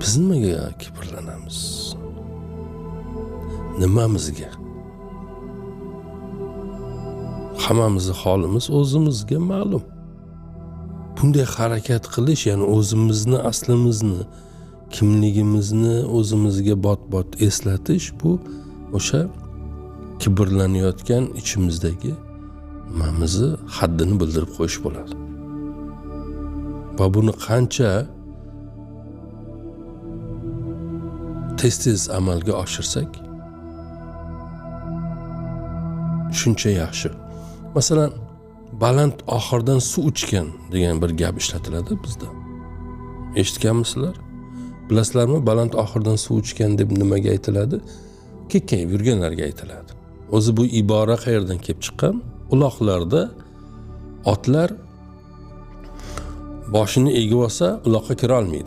Biz nimaga kibrlanamiz? Nimamizga? Hammamizni holimiz o'zimizga ma'lum. Bunday harakat qilish, ya'ni o'zimizni, aslimizni, kimligimizni o'zimizga bot-bot eslatish, bu o'sha kibrlanayotgan ichimizdagi nimamizni haddini bildirib qo'yish bo'ladi. Va buni qancha tez-tez amalga oshirsak, shuncha yaxshi. Masalan, baland oxirdan suv ichgan degan bir gap ishlatiladi bizda. Eshitganmisizlar? Bilasizlarmi, baland oxirdan suv ichgan deb nimaga aytiladi? Kekkayib yurganlarga aytiladi. O'zi bu ibora qayerdan kelib chiqqan? Uloqlarda otlar boshini egib olsa, uloqqa kira olmaydi.